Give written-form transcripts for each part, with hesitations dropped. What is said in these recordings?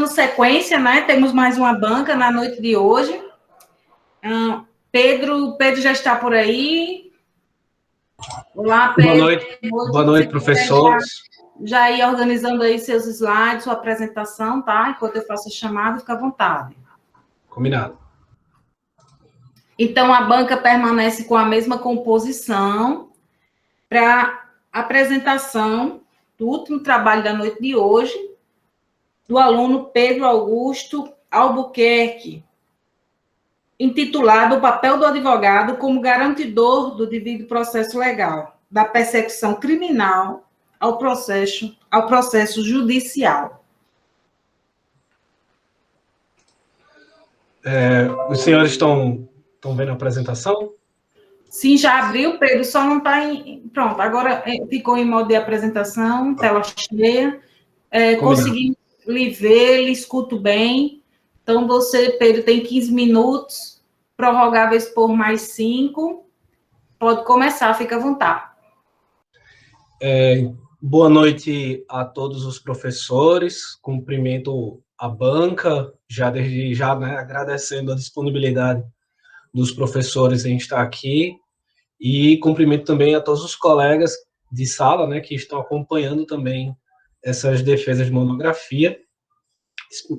sequência, né? Temos mais uma banca na noite de hoje. Pedro já está por aí. Olá, Pedro. Boa noite, professores. Já ir organizando aí seus slides, sua apresentação, tá? Enquanto eu faço a chamada, fica à vontade. Combinado. Então, a banca permanece com a mesma composição para apresentação do último trabalho da noite de hoje, do aluno Pedro Augusto Albuquerque, intitulado O papel do advogado como garantidor do devido processo legal, da persecução criminal ao processo judicial. Os senhores estão vendo a apresentação? Sim, já abriu, Pedro, só não está em... Pronto, agora ficou em modo de apresentação, tela cheia. Consegui lhe ver, lhe escuto bem. Então, você, Pedro, tem 15 minutos, prorrogáveis por mais 5. Pode começar, fica à vontade. Boa noite a todos os professores, cumprimento a banca, desde já, né, agradecendo a disponibilidade dos professores em estar aqui, e cumprimento também a todos os colegas de sala, né, que estão acompanhando também essas defesas de monografia,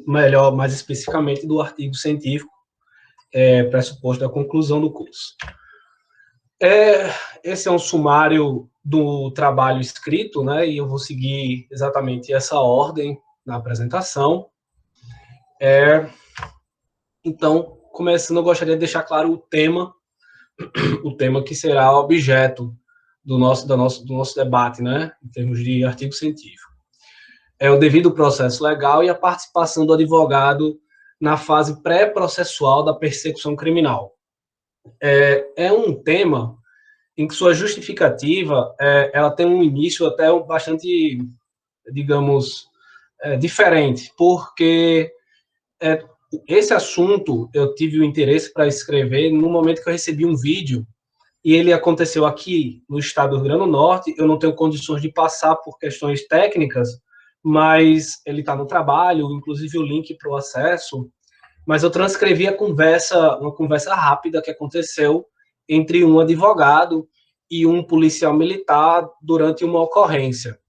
mais especificamente do artigo científico, pressuposto da conclusão do curso. Esse é um sumário do trabalho escrito, né, e eu vou seguir exatamente essa ordem na apresentação. Então, começando, eu gostaria de deixar claro o tema que será objeto do nosso debate, né, em termos de artigo científico. É o devido processo legal e a participação do advogado na fase pré-processual da persecução criminal. É um tema em que sua justificativa ela tem um início até bastante, digamos, diferente, porque esse assunto eu tive o interesse para escrever no momento que eu recebi um vídeo, e ele aconteceu aqui no estado do Rio Grande do Norte. Eu não tenho condições de passar por questões técnicas, mas ele está no trabalho, inclusive o link para o acesso, mas eu transcrevi uma conversa rápida que aconteceu entre um advogado e um policial militar durante uma ocorrência.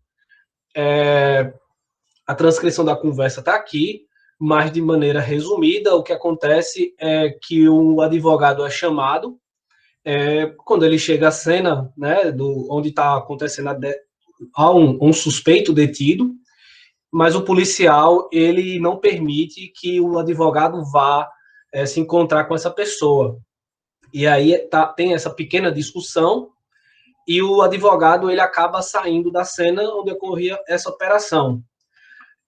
A transcrição da conversa está aqui, mas de maneira resumida, o que acontece é que o advogado é chamado, quando ele chega à cena, né, onde está acontecendo há um suspeito detido, mas o policial ele não permite que o advogado vá se encontrar com essa pessoa. E aí tem essa pequena discussão, e o advogado ele acaba saindo da cena onde ocorria essa operação.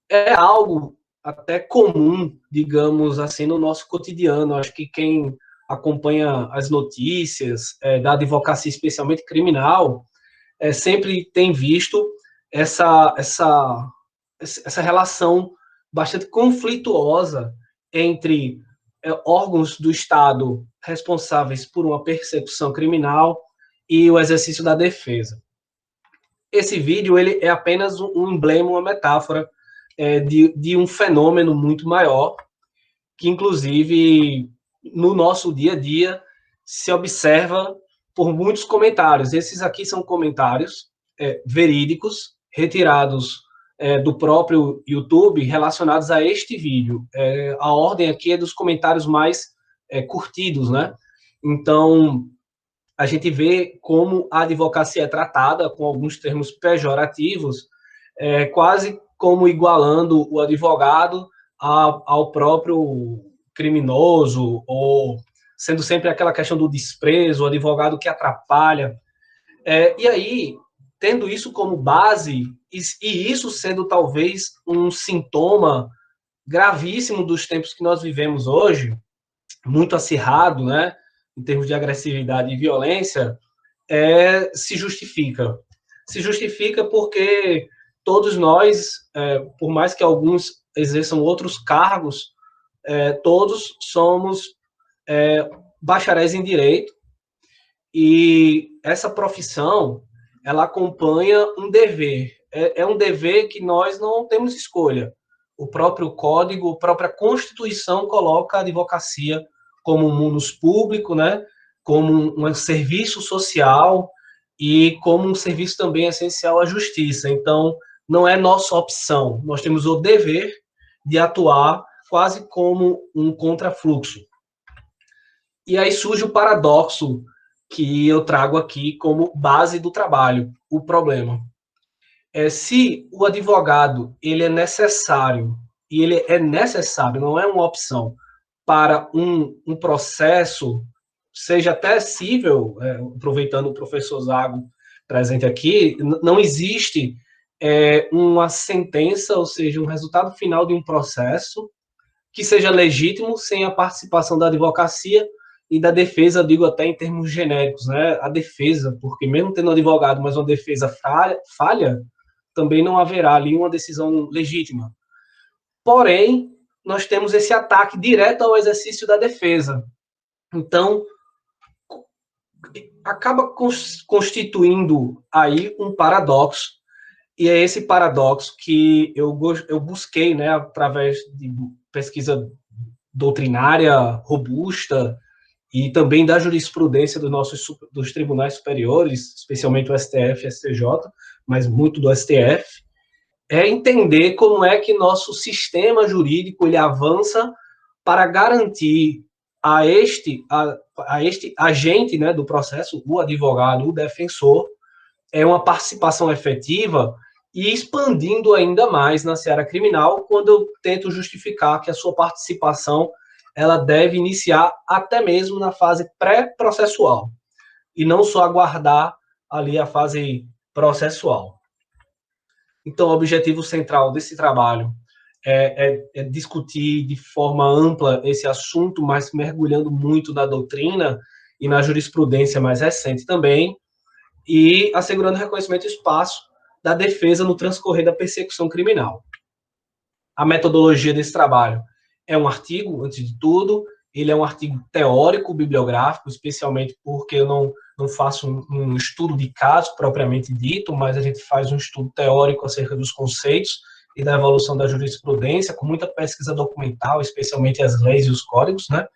É algo até comum, digamos assim, no nosso cotidiano. Acho que quem acompanha as notícias da advocacia, especialmente criminal, sempre tem visto essa relação bastante conflituosa entre órgãos do Estado responsáveis por uma persecução criminal e o exercício da defesa. Esse vídeo ele é apenas um emblema, uma metáfora de um fenômeno muito maior, que inclusive no nosso dia a dia se observa por muitos comentários. Esses aqui são comentários verídicos, retirados do próprio YouTube, relacionados a este vídeo. A ordem aqui é dos comentários mais curtidos, né? Então, a gente vê como a advocacia é tratada, com alguns termos pejorativos, quase como igualando o advogado ao próprio criminoso, ou sendo sempre aquela questão do desprezo, o advogado que atrapalha. E aí, tendo isso como base, e isso sendo talvez um sintoma gravíssimo dos tempos que nós vivemos hoje, muito acirrado, né, em termos de agressividade e violência, se justifica. Se justifica porque todos nós, por mais que alguns exerçam outros cargos, todos somos bacharéis em direito, e essa profissão ela acompanha um dever. É um dever que nós não temos escolha. o próprio código, a própria Constituição coloca a advocacia como um munus público, né, como um serviço social e como um serviço também essencial à justiça. Então, não é nossa opção, nós temos o dever de atuar quase como um contrafluxo. E aí surge o paradoxo que eu trago aqui como base do trabalho, o problema. Se o advogado ele é necessário, e ele é necessário, não é uma opção, para um processo, seja até cível, aproveitando o professor Zago presente aqui, não existe uma sentença, ou seja, um resultado final de um processo que seja legítimo sem a participação da advocacia e da defesa, digo até em termos genéricos, né? A defesa, porque mesmo tendo advogado, mas uma defesa falha, também não haverá ali uma decisão legítima. Porém, nós temos esse ataque direto ao exercício da defesa. Então, acaba constituindo aí um paradoxo, e é esse paradoxo que eu busquei, né, através de pesquisa doutrinária robusta e também da jurisprudência dos tribunais superiores, especialmente o STF e STJ, mas muito do STF, é entender como é que nosso sistema jurídico ele avança para garantir a este agente, né, do processo, o advogado, o defensor, uma participação efetiva e expandindo ainda mais na seara criminal, quando eu tento justificar que a sua participação ela deve iniciar até mesmo na fase pré-processual, e não só aguardar ali a fase processual. Então, o objetivo central desse trabalho é discutir de forma ampla esse assunto, mas mergulhando muito na doutrina e na jurisprudência mais recente também, e assegurando reconhecimento e espaço da defesa no transcorrer da persecução criminal. A metodologia desse trabalho é um artigo, antes de tudo, ele é um artigo teórico, bibliográfico, especialmente porque eu não faço um estudo de caso propriamente dito, mas a gente faz um estudo teórico acerca dos conceitos e da evolução da jurisprudência, com muita pesquisa documental, especialmente as leis e os códigos, né?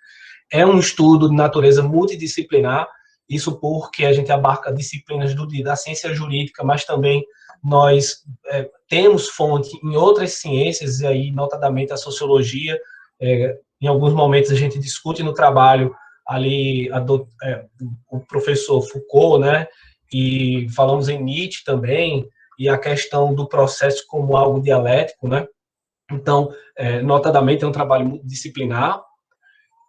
É um estudo de natureza multidisciplinar, isso porque a gente abarca disciplinas da ciência jurídica, mas também nós temos fonte em outras ciências, e aí, notadamente, a sociologia. Em alguns momentos, a gente discute no trabalho ali o professor Foucault, né? E falamos em Nietzsche também, e a questão do processo como algo dialético, né? Então, notadamente, é um trabalho multidisciplinar,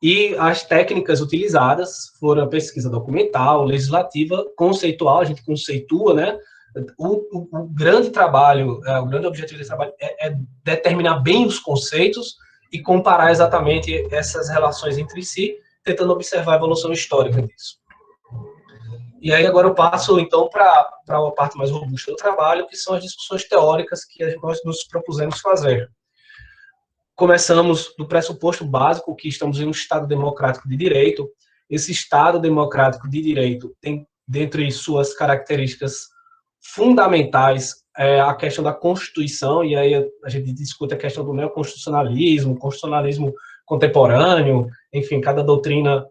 e as técnicas utilizadas foram a pesquisa documental, legislativa, conceitual, a gente conceitua, né? O grande trabalho, o grande objetivo desse trabalho é determinar bem os conceitos e comparar exatamente essas relações entre si, tentando observar a evolução histórica disso. E aí agora eu passo, então, para a parte mais robusta do trabalho, que são as discussões teóricas que nós nos propusemos fazer. Começamos do pressuposto básico que estamos em um Estado democrático de direito. Esse Estado democrático de direito tem, dentre suas características fundamentais, a questão da Constituição, e aí a gente discute a questão do neoconstitucionalismo, constitucionalismo contemporâneo, enfim, cada doutrina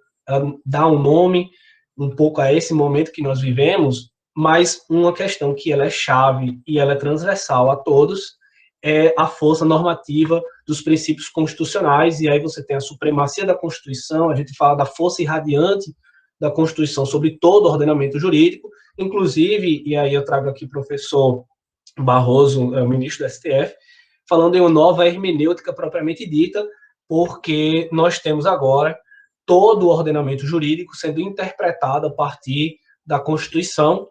dá um nome um pouco a esse momento que nós vivemos, mas uma questão que ela é chave e ela é transversal a todos é a força normativa dos princípios constitucionais, e aí você tem a supremacia da Constituição, a gente fala da força irradiante da Constituição sobre todo o ordenamento jurídico, inclusive, e aí eu trago aqui o professor Barroso, o ministro do STF, falando em uma nova hermenêutica propriamente dita, porque nós temos agora todo o ordenamento jurídico sendo interpretado a partir da Constituição.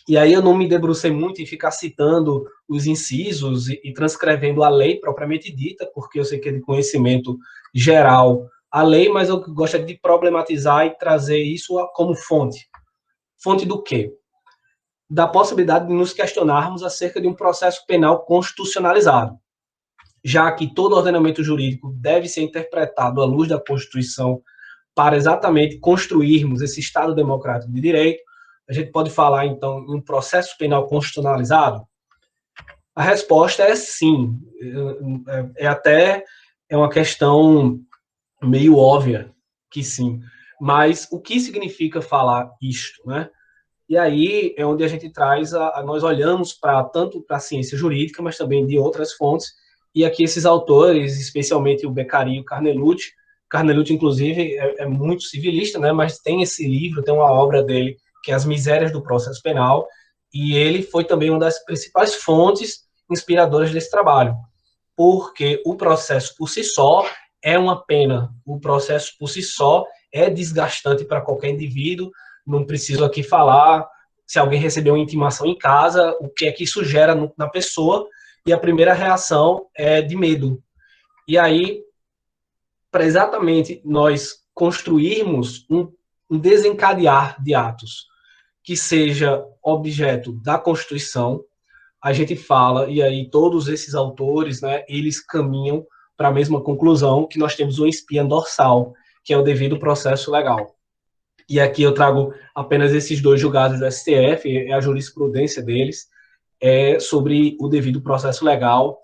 E aí eu não me debrucei muito em ficar citando os incisos e transcrevendo a lei propriamente dita, porque eu sei que é de conhecimento geral a lei, mas eu gosto de problematizar e trazer isso como fonte. Fonte do quê? Da possibilidade de nos questionarmos acerca de um processo penal constitucionalizado, já que todo ordenamento jurídico deve ser interpretado à luz da Constituição para exatamente construirmos esse Estado democrático de direito. A gente pode falar, então, em um processo penal constitucionalizado? A resposta é sim. Até uma questão meio óbvia que sim. Mas o que significa falar isto, né? E aí é onde a gente traz, nós olhamos tanto para a ciência jurídica, mas também de outras fontes, e aqui esses autores, especialmente o Beccari e o Carnelucci, inclusive, é muito civilista, né, mas tem esse livro, tem uma obra dele, que é As Misérias do Processo Penal, e ele foi também uma das principais fontes inspiradoras desse trabalho, porque o processo por si só é uma pena, o processo por si só é desgastante para qualquer indivíduo. Não preciso aqui falar se alguém recebeu uma intimação em casa, o que é que isso gera na pessoa, e a primeira reação é de medo. E aí, para exatamente nós construirmos um desencadear de atos que seja objeto da Constituição, a gente fala, e aí todos esses autores, né, eles caminham para a mesma conclusão, que nós temos uma espinha dorsal, que é o devido processo legal. E aqui eu trago apenas esses 2 julgados do STF, é a jurisprudência deles, sobre o devido processo legal,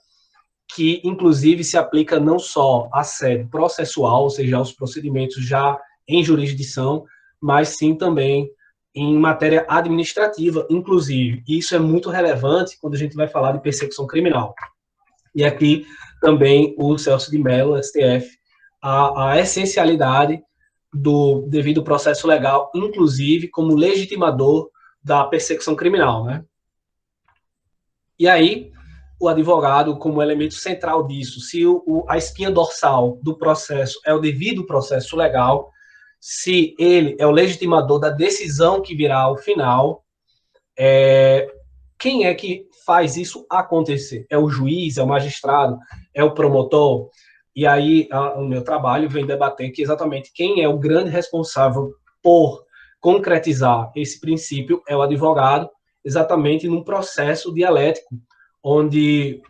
que inclusive se aplica não só à sede processual, ou seja, aos procedimentos já em jurisdição, mas sim também em matéria administrativa, inclusive. E isso é muito relevante quando a gente vai falar de persecução criminal. E aqui também o Celso de Mello, STF, a essencialidade do devido processo legal, inclusive como legitimador da persecução criminal, né? E aí, o advogado, como elemento central disso, se a espinha dorsal do processo é o devido processo legal, se ele é o legitimador da decisão que virá ao final, quem é que faz isso acontecer? É o juiz, é o magistrado, é o promotor? E aí o meu trabalho vem debater que exatamente quem é o grande responsável por concretizar esse princípio é o advogado, exatamente num processo dialético, onde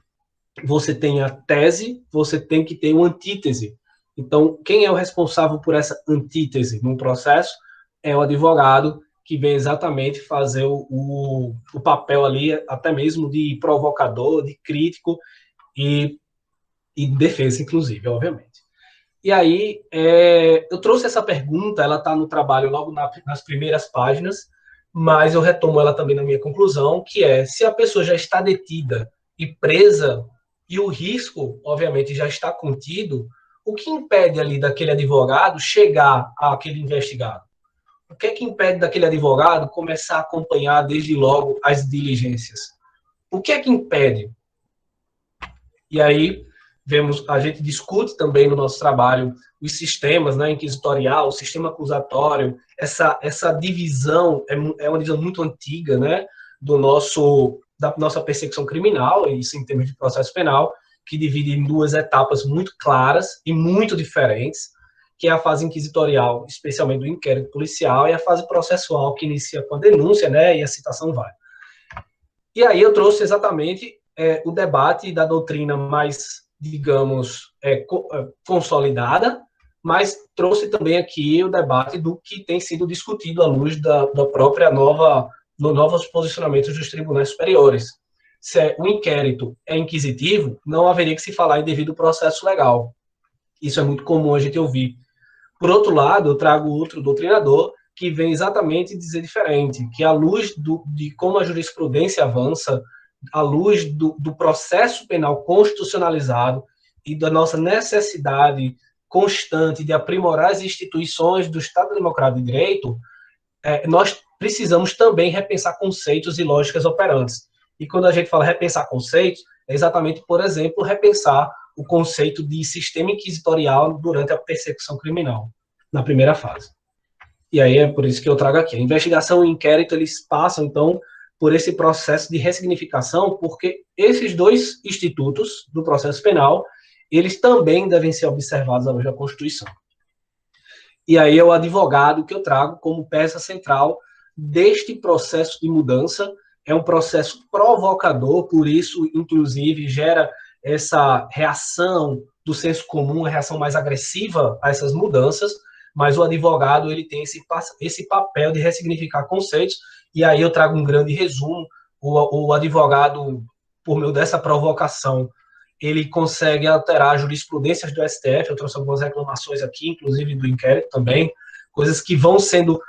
você tem a tese, você tem que ter uma antítese. Então, quem é o responsável por essa antítese num processo é o advogado, que vem exatamente fazer o papel ali, até mesmo de provocador, de crítico e defesa, inclusive, obviamente. E aí, eu trouxe essa pergunta, ela está no trabalho logo nas primeiras páginas, mas eu retomo ela também na minha conclusão, que é, se a pessoa já está detida e presa, e o risco, obviamente, já está contido, o que impede ali daquele advogado chegar àquele investigado? O que é que impede daquele advogado começar a acompanhar desde logo as diligências? O que é que impede? E aí, a gente discute também no nosso trabalho os sistemas, né, inquisitorial, o sistema acusatório, essa divisão é uma divisão muito antiga, né, da nossa persecução criminal, isso em termos de processo penal, que divide em 2 etapas muito claras e muito diferentes, que é a fase inquisitorial, especialmente do inquérito policial, e a fase processual, que inicia com a denúncia, né, e a citação vai. E aí eu trouxe exatamente o debate da doutrina mais, digamos, consolidada, mas trouxe também aqui o debate do que tem sido discutido à luz da própria novos posicionamentos dos tribunais superiores. Se o inquérito é inquisitivo, não haveria que se falar em devido processo legal. Isso é muito comum a gente ouvir. Por outro lado, eu trago outro doutrinador que vem exatamente dizer diferente, que à luz de como a jurisprudência avança, à luz do processo penal constitucionalizado e da nossa necessidade constante de aprimorar as instituições do Estado Democrático de Direito, nós precisamos também repensar conceitos e lógicas operantes. E quando a gente fala repensar conceitos, é exatamente, por exemplo, repensar o conceito de sistema inquisitorial durante a persecução criminal, na primeira fase. E aí é por isso que eu trago aqui. A investigação e o inquérito, eles passam, então, por esse processo de ressignificação, porque esses 2 institutos do processo penal, eles também devem ser observados à luz da Constituição. E aí é o advogado que eu trago como peça central deste processo de mudança. É um processo provocador, por isso, inclusive, gera essa reação do senso comum, a reação mais agressiva a essas mudanças, mas o advogado ele tem esse papel de ressignificar conceitos, e aí eu trago um grande resumo. O advogado por meio dessa provocação, ele consegue alterar jurisprudências do STF. Eu trouxe algumas reclamações aqui, inclusive do inquérito também, coisas que vão sendo,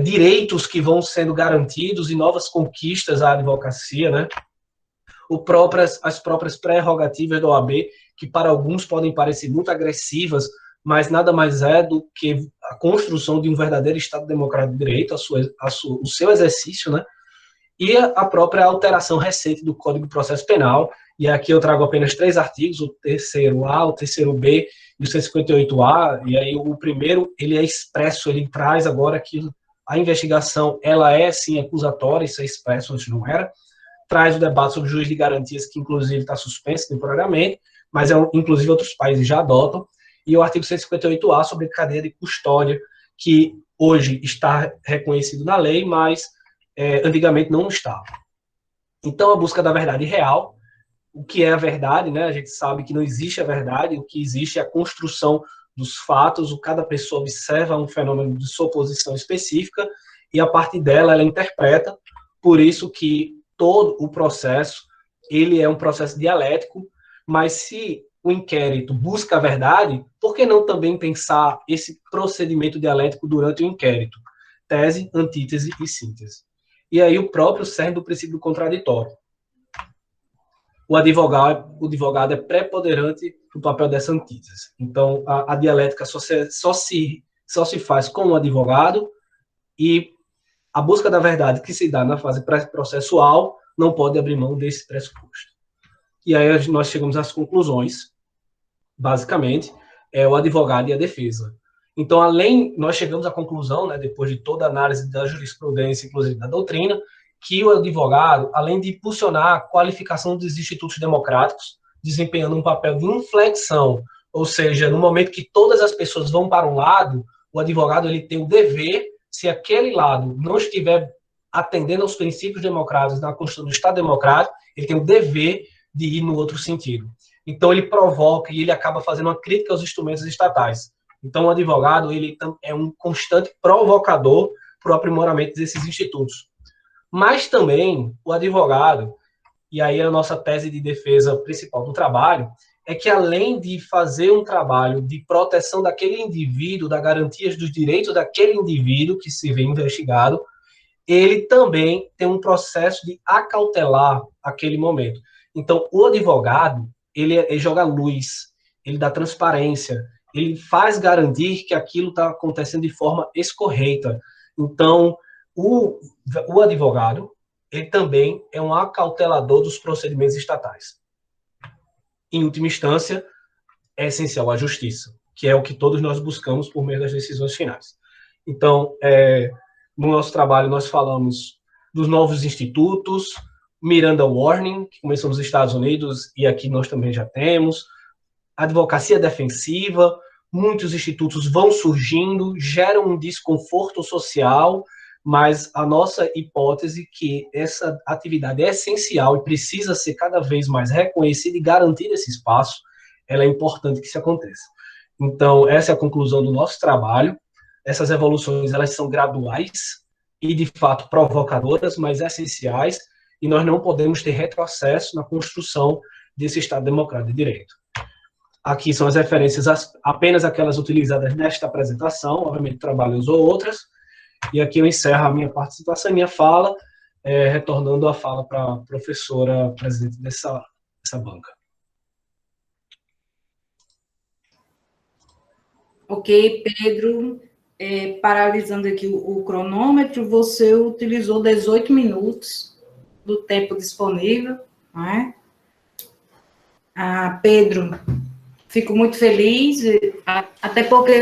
direitos que vão sendo garantidos e novas conquistas à advocacia, né? As próprias prerrogativas da OAB, que para alguns podem parecer muito agressivas, mas nada mais é do que a construção de um verdadeiro Estado Democrático de Direito, o seu exercício, né? E a própria alteração recente do Código de Processo Penal, e aqui eu trago apenas 3 artigos, o 3º-A, o 3º-B e o 158-A, e aí o primeiro, ele é expresso, ele traz agora que a investigação, ela é, sim, acusatória, isso é expresso, antes não era, traz o debate sobre o juiz de garantias, que inclusive está suspenso temporariamente, mas inclusive outros países já adotam, e o artigo 158-A sobre cadeia de custódia, que hoje está reconhecido na lei, mas antigamente não estava. Então, a busca da verdade real, o que é a verdade, né? A gente sabe que não existe a verdade, o que existe é a construção dos fatos, cada pessoa observa um fenômeno de sua posição específica, e a partir dela ela interpreta, por isso que todo o processo, ele é um processo dialético, mas se o inquérito busca a verdade, por que não também pensar esse procedimento dialético durante o inquérito? Tese, antítese e síntese. E aí o próprio cerne do princípio do contraditório. O advogado é preponderante no papel dessa antítese. Então, a dialética só se faz com o advogado, e a busca da verdade que se dá na fase processual não pode abrir mão desse pressuposto. E aí nós chegamos às conclusões, basicamente, o advogado e a defesa. Então, nós chegamos à conclusão, né, depois de toda a análise da jurisprudência, inclusive da doutrina, que o advogado, além de impulsionar a qualificação dos institutos democráticos, desempenhando um papel de inflexão, ou seja, no momento que todas as pessoas vão para um lado, o advogado ele tem o dever, se aquele lado não estiver atendendo aos princípios democráticos na Constituição do Estado Democrático, ele tem o dever de ir no outro sentido. Então, ele provoca e ele acaba fazendo uma crítica aos instrumentos estatais. Então, o advogado ele é um constante provocador para o aprimoramento desses institutos. Mas também o advogado, e aí a nossa tese de defesa principal do trabalho, é que além de fazer um trabalho de proteção daquele indivíduo, da garantia dos direitos daquele indivíduo que se vê investigado, ele também tem um processo de acautelar aquele momento. Então, o advogado, ele joga luz, ele dá transparência, ele faz garantir que aquilo está acontecendo de forma escorreita. Então, o advogado, ele também é um acautelador dos procedimentos estatais. Em última instância, é essencial a justiça, que é o que todos nós buscamos por meio das decisões finais. Então, no nosso trabalho, nós falamos dos novos institutos, Miranda Warning, que começou nos Estados Unidos e aqui nós também já temos, advocacia defensiva, muitos institutos vão surgindo, geram um desconforto social, mas a nossa hipótese é que essa atividade é essencial e precisa ser cada vez mais reconhecida e garantir esse espaço, ela é importante que isso aconteça. Então, essa é a conclusão do nosso trabalho. Essas evoluções, elas são graduais e, de fato, provocadoras, mas essenciais, e nós não podemos ter retrocesso na construção desse Estado Democrático de Direito. Aqui são as referências, apenas aquelas utilizadas nesta apresentação, obviamente o trabalho usou outras, e aqui eu encerro a minha participação, a minha fala, retornando a fala para a professora presidente dessa banca. Ok, Pedro, paralisando aqui o cronômetro, você utilizou 18 minutos do tempo disponível, não é? Pedro, fico muito feliz, até porque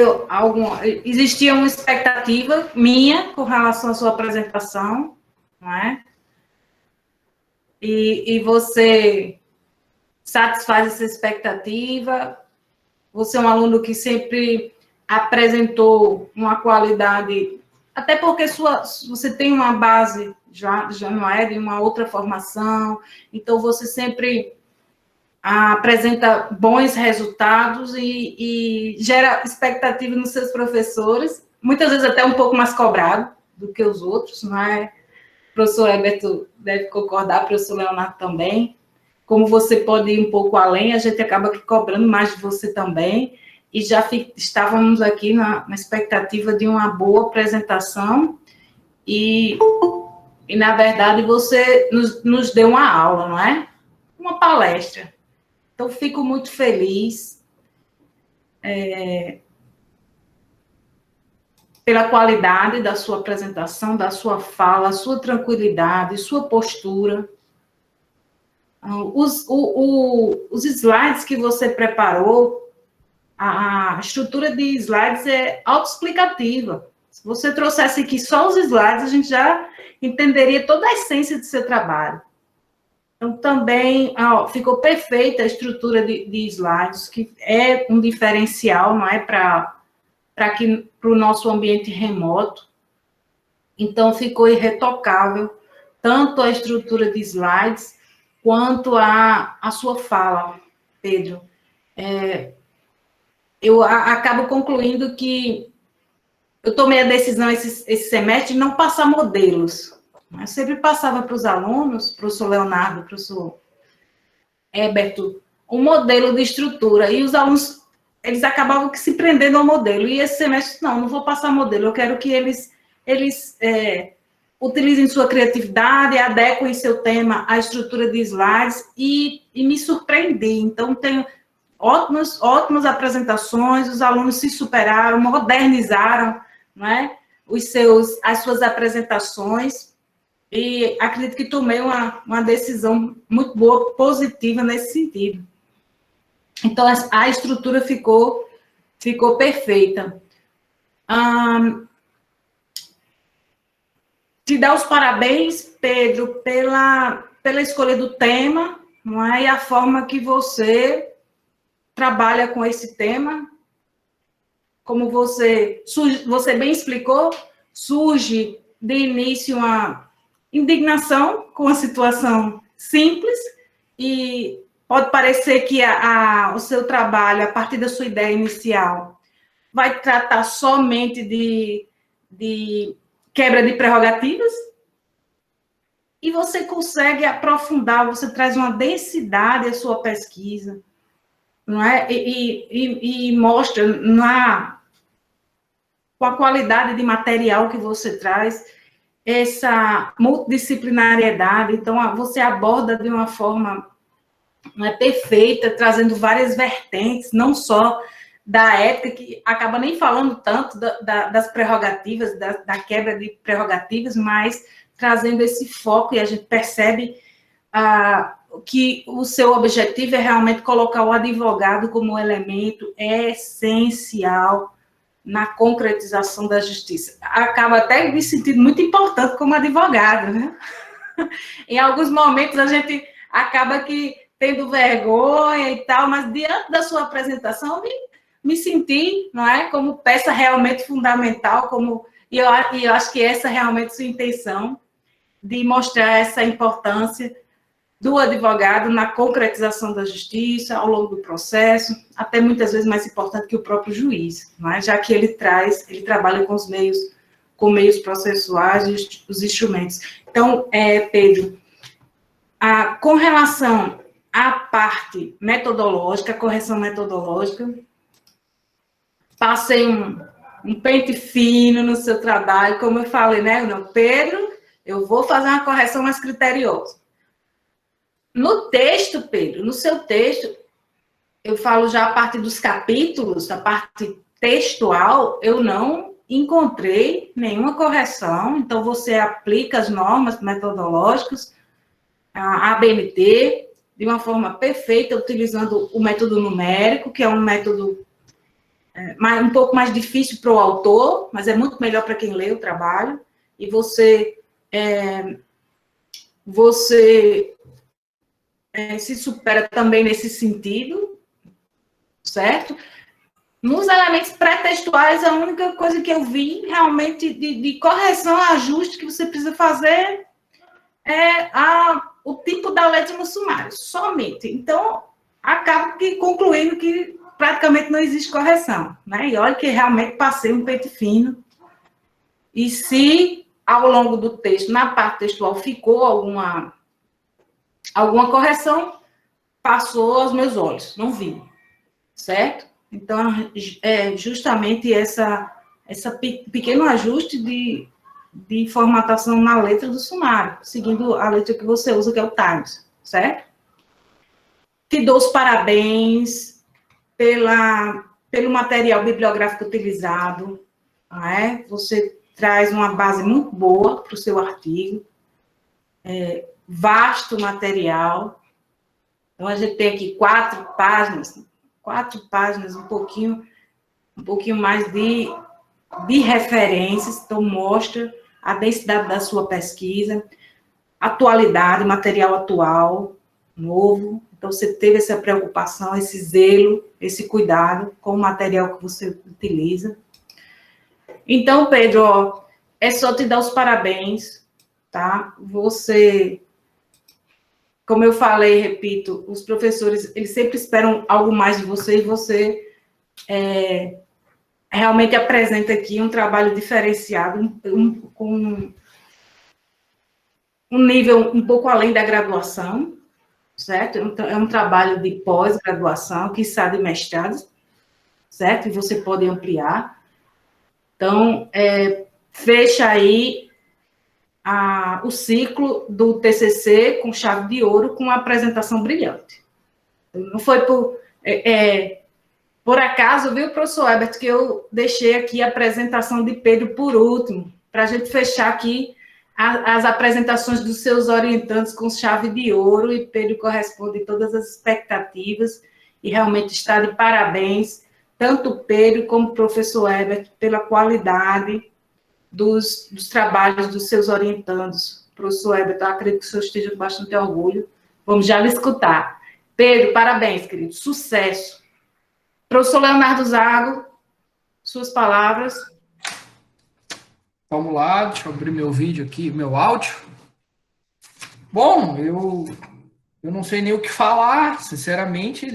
existia uma expectativa minha com relação à sua apresentação, não é? E você satisfaz essa expectativa. Você é um aluno que sempre apresentou uma qualidade, até porque você tem uma base já não é de uma outra formação, então você sempre apresenta bons resultados e gera expectativa nos seus professores, muitas vezes até um pouco mais cobrado do que os outros, não é? o professor Heberto deve concordar, o professor Leonardo também. Como você pode ir um pouco além, a gente acaba aqui cobrando mais de você também. E já estávamos aqui na expectativa de uma boa apresentação. E na verdade, você nos deu uma aula, não é? Uma palestra. Então, fico muito feliz pela qualidade da sua apresentação, da sua fala, sua tranquilidade, sua postura. Os slides que você preparou, a estrutura de slides é autoexplicativa. Se você trouxesse aqui só os slides, a gente já entenderia toda a essência do seu trabalho. Então, também ficou perfeita a estrutura de slides, que é um diferencial, não é, para o nosso ambiente remoto. Então, ficou irretocável, tanto a estrutura de slides, quanto a sua fala, Pedro. Eu acabo concluindo que eu tomei a decisão esse semestre de não passar modelos. Eu sempre passava para os alunos, professor Leonardo, professor Heberto, um modelo de estrutura, e os alunos, eles acabavam que se prendendo ao modelo, e esse semestre, não vou passar modelo, eu quero que eles utilizem sua criatividade, adequem seu tema à estrutura de slides, e me surpreendi. Então, tenho ótimas apresentações, os alunos se superaram, modernizaram, não é? As suas apresentações, e acredito que tomei uma decisão muito boa, positiva nesse sentido. Então, a estrutura ficou perfeita. Te dar os parabéns, Pedro, pela escolha do tema, não é? E a forma que você trabalha com esse tema. Como você bem explicou, surge de início uma indignação com a situação simples, e pode parecer que o seu trabalho, a partir da sua ideia inicial, vai tratar somente de quebra de prerrogativas, e você consegue aprofundar, você traz uma densidade à sua pesquisa, não é? E mostra com a qualidade de material que você traz, essa multidisciplinariedade. Então, você aborda de uma forma perfeita, trazendo várias vertentes, não só da ética, que acaba nem falando tanto das prerrogativas, da quebra de prerrogativas, mas trazendo esse foco, e a gente percebe que o seu objetivo é realmente colocar o advogado como elemento essencial na concretização da justiça. Acaba até me sentindo muito importante como advogado, né? Em alguns momentos a gente acaba que tendo vergonha e tal, mas diante da sua apresentação me senti, não é, como peça realmente fundamental, e eu acho que essa é realmente sua intenção, de mostrar essa importância do advogado na concretização da justiça, ao longo do processo, até muitas vezes mais importante que o próprio juiz, não é? Já que ele trabalha com meios processuais, os instrumentos. Então, Pedro, com relação à parte metodológica, a correção metodológica, passei um pente fino no seu trabalho, como eu falei, né? Não, Pedro, eu vou fazer uma correção mais criteriosa. No texto, Pedro, no seu texto, eu falo já a parte dos capítulos, a parte textual, eu não encontrei nenhuma correção, então você aplica as normas metodológicas, a ABNT, de uma forma perfeita, utilizando o método numérico, que é um método um pouco mais difícil para o autor, mas é muito melhor para quem lê o trabalho, e você se supera também nesse sentido, certo? Nos elementos pré-textuais, a única coisa que eu vi realmente de correção, ajuste que você precisa fazer é o tipo da letra no sumário, somente. Então, acabo concluindo que praticamente não existe correção, né? E olha que realmente passei um pente fino. E se ao longo do texto, na parte textual, ficou alguma correção, passou aos meus olhos, não vi, certo? Então, é justamente esse pequeno ajuste de formatação na letra do sumário, seguindo a letra que você usa, que é o Times, certo? Te dou os parabéns pelo material bibliográfico utilizado, não é? Você traz uma base muito boa para o seu artigo, vasto material. Então, a gente tem aqui 4 páginas, um pouquinho mais de referências, então mostra a densidade da sua pesquisa, atualidade, material atual, novo. Então, você teve essa preocupação, esse zelo, esse cuidado com o material que você utiliza. Então, Pedro, ó, é só te dar os parabéns, tá? Você, como eu falei, repito, os professores, eles sempre esperam algo mais de você, e você realmente apresenta aqui um trabalho diferenciado, com um nível um pouco além da graduação, certo? É um trabalho de pós-graduação, quiçá de mestrado, certo? E você pode ampliar. Então, fecha aí o ciclo do TCC com chave de ouro, com uma apresentação brilhante. Não foi por acaso, viu, professor Herbert, que eu deixei aqui a apresentação de Pedro por último, para a gente fechar aqui as apresentações dos seus orientantes com chave de ouro, e Pedro corresponde a todas as expectativas, e realmente está de parabéns, tanto Pedro como o professor Herbert, pela qualidade dos trabalhos dos seus orientandos. Professor Herbert, eu acredito que o senhor esteja com bastante orgulho. Vamos já lhe escutar. Pedro, parabéns, querido. Sucesso. Professor Leonardo Zago, suas palavras. Vamos lá, deixa eu abrir meu vídeo aqui, meu áudio. Bom, eu não sei nem o que falar, sinceramente,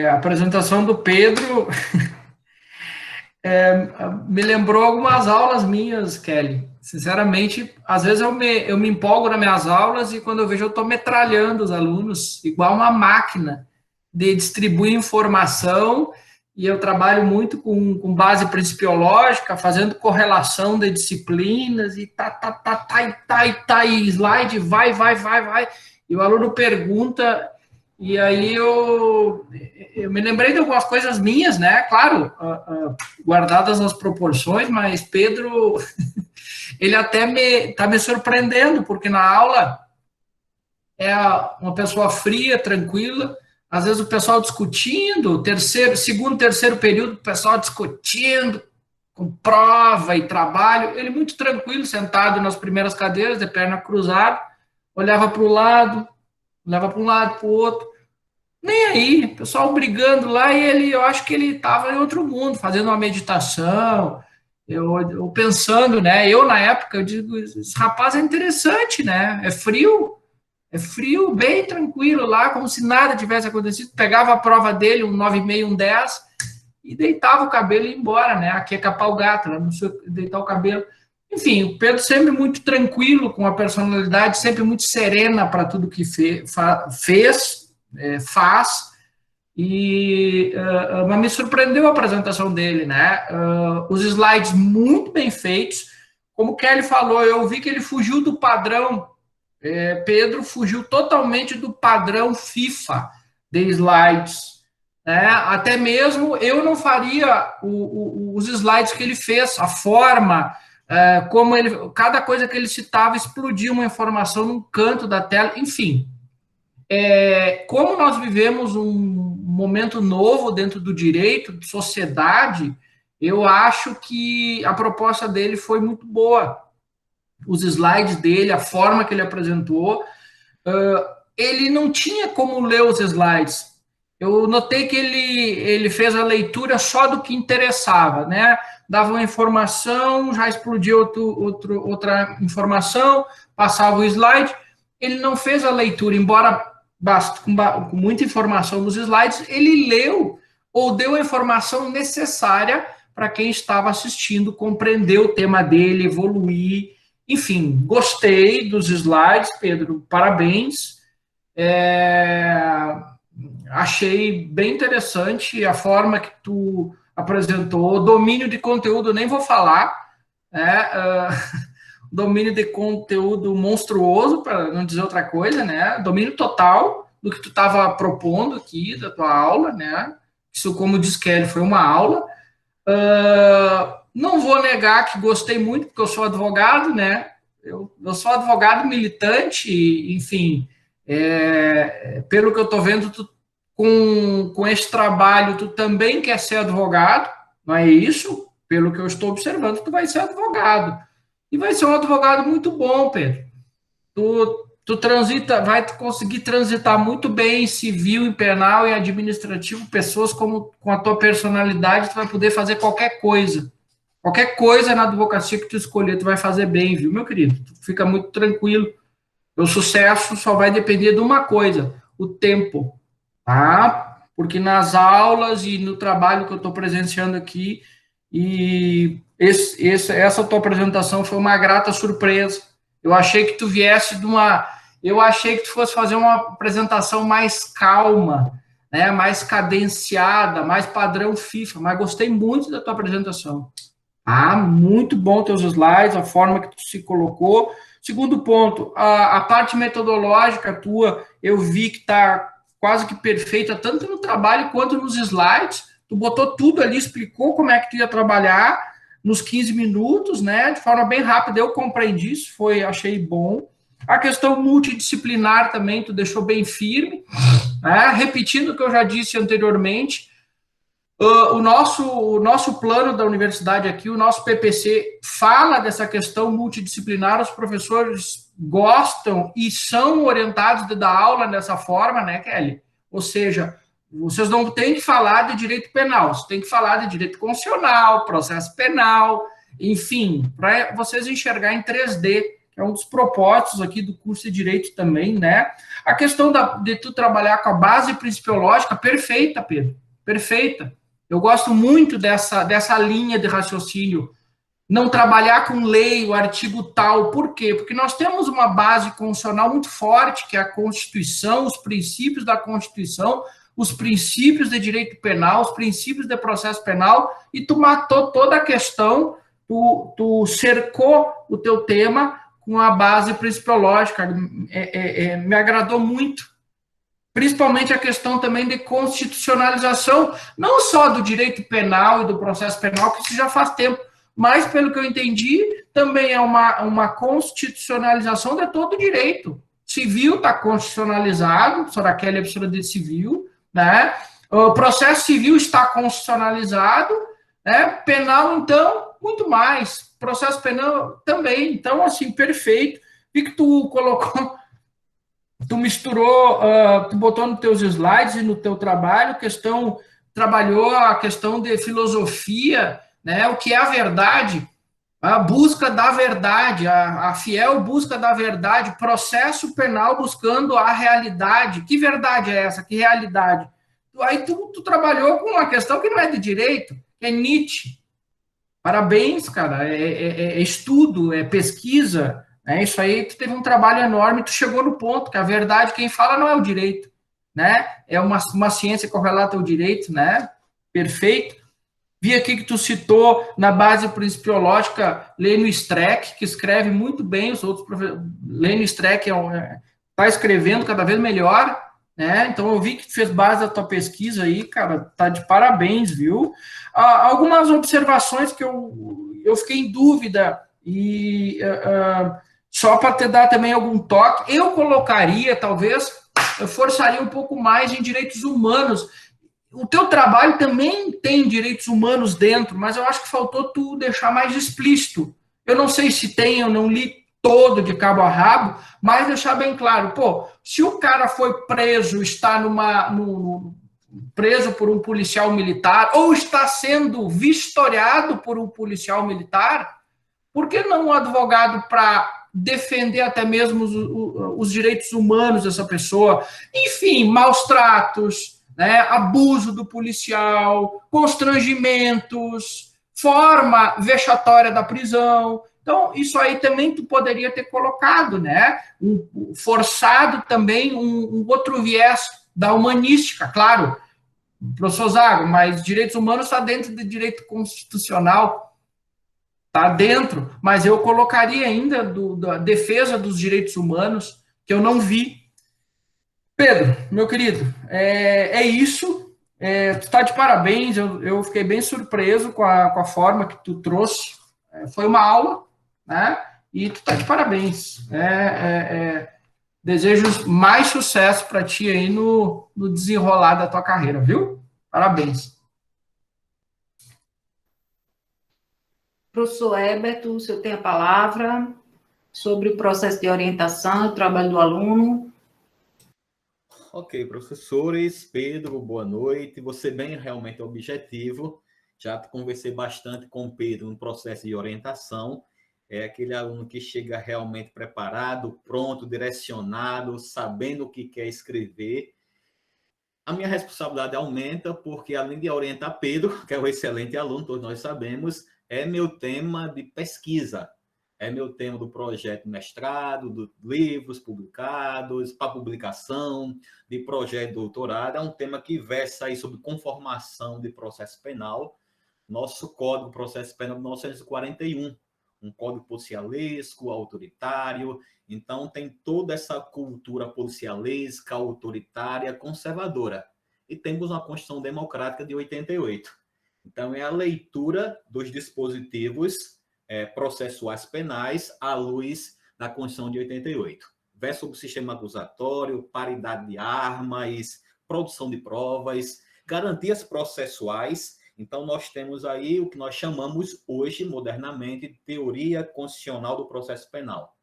a apresentação do Pedro me lembrou algumas aulas minhas, Kelly. Sinceramente, às vezes eu me empolgo nas minhas aulas, e quando eu vejo, eu estou metralhando os alunos, igual uma máquina de distribuir informação. E eu trabalho muito com base principiológica, fazendo correlação de disciplinas, e e slide, vai. E o aluno pergunta, e aí eu me lembrei de algumas coisas minhas, né? Claro, guardadas as proporções, mas Pedro, ele até está me surpreendendo, porque na aula é uma pessoa fria, tranquila. Às vezes o pessoal discutindo, segundo, terceiro período, o pessoal discutindo, com prova e trabalho, ele muito tranquilo, sentado nas primeiras cadeiras, de perna cruzada, olhava para o lado, olhava para um lado, para o outro, nem aí, o pessoal brigando lá, e eu acho que ele estava em outro mundo, fazendo uma meditação, eu pensando, né, eu na época, eu digo, esse rapaz é interessante, né, é frio, bem tranquilo lá, como se nada tivesse acontecido. Pegava a prova dele, um 9,5, um 10, e deitava o cabelo e ia embora, né? Aqui é capar o gato, né? Não sei deitar o cabelo. Enfim, o Pedro sempre muito tranquilo, com a personalidade sempre muito serena para tudo que faz. Mas me surpreendeu a apresentação dele, né? Os slides muito bem feitos. Como o Kelly falou, eu vi que ele fugiu do padrão. Pedro fugiu totalmente do padrão FIFA de slides, né? Até mesmo eu não faria os slides que ele fez, a forma, como cada coisa que ele citava explodia uma informação num canto da tela, enfim. Como nós vivemos um momento novo dentro do direito, de sociedade, eu acho que a proposta dele foi muito boa. Os slides dele, a forma que ele apresentou, ele não tinha como ler os slides. Eu notei que ele fez a leitura só do que interessava, né? Dava uma informação, já explodia outra informação, passava o slide. Ele não fez a leitura, embora com muita informação nos slides, ele leu ou deu a informação necessária para quem estava assistindo compreender o tema dele, evoluir. Enfim, gostei dos slides, Pedro, parabéns. Achei bem interessante a forma que tu apresentou. Domínio de conteúdo, nem vou falar, né? Domínio de conteúdo monstruoso, para não dizer outra coisa, né? Domínio total do que tu estava propondo aqui, da tua aula, né? Isso, como diz Kelly, foi uma aula. Não vou negar que gostei muito, porque eu sou advogado, né? Eu sou advogado militante, enfim, pelo que eu estou vendo, tu, com esse trabalho, tu também quer ser advogado, não é isso? Pelo que eu estou observando, tu vai ser advogado. E vai ser um advogado muito bom, Pedro. Tu vai conseguir transitar muito bem em civil, em penal e administrativo, pessoas com a tua personalidade, tu vai poder fazer qualquer coisa. Qualquer coisa na advocacia que tu escolher, tu vai fazer bem, viu, meu querido? Tu fica muito tranquilo. O sucesso só vai depender de uma coisa, o tempo, tá? Porque nas aulas e no trabalho que eu estou presenciando aqui, e essa tua apresentação foi uma grata surpresa. Eu achei que tu fosse fazer uma apresentação mais calma, né? Mais cadenciada, mais padrão FIFA, mas gostei muito da tua apresentação. Muito bom teus slides, a forma que tu se colocou. Segundo ponto, a parte metodológica tua, eu vi que está quase que perfeita, tanto no trabalho quanto nos slides. Tu botou tudo ali, explicou como é que tu ia trabalhar nos 15 minutos, né? De forma bem rápida, eu compreendi isso, achei bom. A questão multidisciplinar também, tu deixou bem firme, né? Repetindo o que eu já disse anteriormente, o nosso plano da universidade aqui, o nosso PPC, fala dessa questão multidisciplinar, os professores gostam e são orientados de dar aula dessa forma, né, Kelly? Ou seja, vocês não têm que falar de direito penal, vocês têm que falar de direito constitucional, processo penal, enfim, para vocês enxergar em 3D, que é um dos propósitos aqui do curso de Direito também, né? A questão de tu trabalhar com a base principiológica, perfeita, Pedro, perfeita. Eu gosto muito dessa linha de raciocínio, não trabalhar com lei, o artigo tal. Por quê? Porque nós temos uma base constitucional muito forte, que é a Constituição, os princípios da Constituição, os princípios de direito penal, os princípios de processo penal, e tu matou toda a questão, tu cercou o teu tema com a base principiológica. Me agradou muito. Principalmente a questão também de constitucionalização, não só do direito penal e do processo penal, que isso já faz tempo, mas, pelo que eu entendi, também é uma constitucionalização de todo o direito. Civil está constitucionalizado, a professora Kelly é professora de civil, né? O processo civil está constitucionalizado, né? Penal, então, muito mais. Processo penal também. Então, assim, perfeito. Vi que tu colocou... Tu misturou, tu botou nos teus slides e no teu trabalho, trabalhou a questão de filosofia, né, o que é a verdade, a busca da verdade, a fiel busca da verdade, processo penal buscando a realidade. Que verdade é essa? Que realidade? Aí tu trabalhou com uma questão que não é de direito, que é Nietzsche. Parabéns, cara, é estudo, é pesquisa. Isso aí, tu teve um trabalho enorme, tu chegou no ponto que a verdade, quem fala não é o direito, né? É uma ciência correlata ao direito, né? Perfeito. Vi aqui que tu citou na base principiológica Lênio Streck, que escreve muito bem, os outros professores. Lênio Streck está escrevendo cada vez melhor, né? Então eu vi que tu fez base da tua pesquisa aí, cara, tá de parabéns, viu? Algumas observações que eu fiquei em dúvida e... só para te dar também algum toque, eu colocaria, talvez, eu forçaria um pouco mais em direitos humanos. O teu trabalho também tem direitos humanos dentro, mas eu acho que faltou tu deixar mais explícito. Eu não sei se tem, eu não li todo de cabo a rabo, mas deixar bem claro, se o cara foi preso, está preso por um policial militar, ou está sendo vistoriado por um policial militar, por que não um advogado para defender até mesmo os direitos humanos dessa pessoa? Enfim, maus tratos, né, abuso do policial, constrangimentos, forma vexatória da prisão. Então, isso aí também tu poderia ter colocado, né? Forçado também um outro viés da humanística, claro, professor Zago, mas direitos humanos está dentro do direito constitucional, está dentro, mas eu colocaria ainda da defesa dos direitos humanos, que eu não vi. Pedro, meu querido, é isso. Tu está de parabéns, eu fiquei bem surpreso com a forma que tu trouxe. Foi uma aula, né? E tu está de parabéns. Desejo mais sucesso para ti aí no desenrolar da tua carreira, viu? Parabéns. Professor Herbert, o senhor tem a palavra sobre o processo de orientação, o trabalho do aluno. Ok, professores, Pedro, boa noite. Você bem realmente objetivo. Já conversei bastante com o Pedro no processo de orientação. É aquele aluno que chega realmente preparado, pronto, direcionado, sabendo o que quer escrever. A minha responsabilidade aumenta porque, além de orientar Pedro, que é um excelente aluno, todos nós sabemos, é meu tema de pesquisa. É meu tema do projeto de mestrado, dos livros publicados, para publicação, de projeto de doutorado. É um tema que versa aí sobre conformação de processo penal. Nosso Código de Processo Penal de 1941, um código policialesco, autoritário. Então, tem toda essa cultura policialesca, autoritária, conservadora. E temos uma Constituição Democrática de 88. Então, é a leitura dos dispositivos processuais penais à luz da Constituição de 88. Versa sobre o sistema acusatório, paridade de armas, produção de provas, garantias processuais. Então, nós temos aí o que nós chamamos hoje, modernamente, de teoria constitucional do processo penal,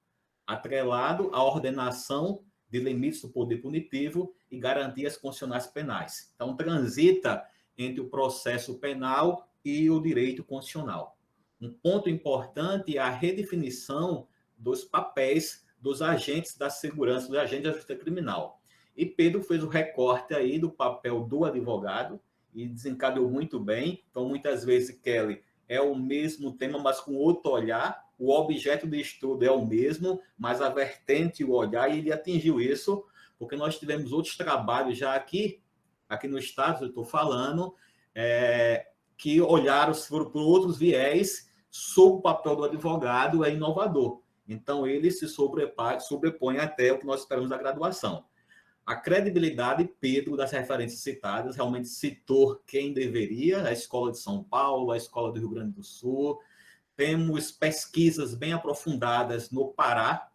atrelado à ordenação de limites do poder punitivo e garantias constitucionais penais. Então, transita entre o processo penal e o direito constitucional. Um ponto importante é a redefinição dos papéis dos agentes da segurança, dos agentes da justiça criminal. E Pedro fez o recorte aí do papel do advogado e desencadeou muito bem. Então, muitas vezes, Kelly, é o mesmo tema, mas com outro olhar. O objeto de estudo é o mesmo, mas a vertente, o olhar, e ele atingiu isso, porque nós tivemos outros trabalhos já aqui no estado, eu estou falando, que olharam por outros viés sobre o papel do advogado, é inovador. Então, ele se sobrepõe até o que nós esperamos da graduação. A credibilidade, Pedro, das referências citadas, realmente citou quem deveria, a Escola de São Paulo, a Escola do Rio Grande do Sul. Temos pesquisas bem aprofundadas no Pará,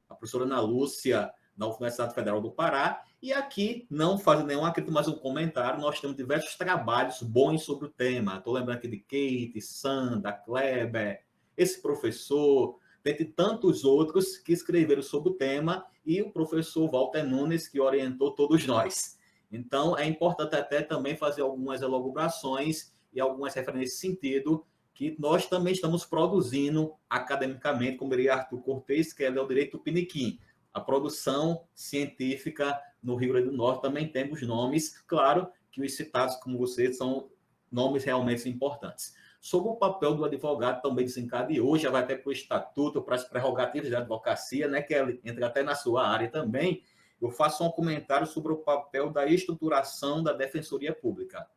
a professora Ana Lúcia, da Universidade Federal do Pará, e aqui, não fazendo nenhuma crítica, mas um comentário, nós temos diversos trabalhos bons sobre o tema. Estou lembrando aqui de Kate, Sandra, Kleber, esse professor, dentre tantos outros que escreveram sobre o tema, e o professor Walter Nunes, que orientou todos nós. Então, é importante até também fazer algumas elaborações e algumas referências nesse sentido, que nós também estamos produzindo academicamente, como diria Arthur Cortes, que é o direito Piniquim. A produção científica no Rio Grande do Norte também temos nomes, claro que os citados, como vocês, são nomes realmente importantes. Sobre o papel do advogado, também desencadeou, já vai até para o estatuto, para as prerrogativas da advocacia, né, que entra até na sua área também. Eu faço um comentário sobre o papel da estruturação da Defensoria Pública.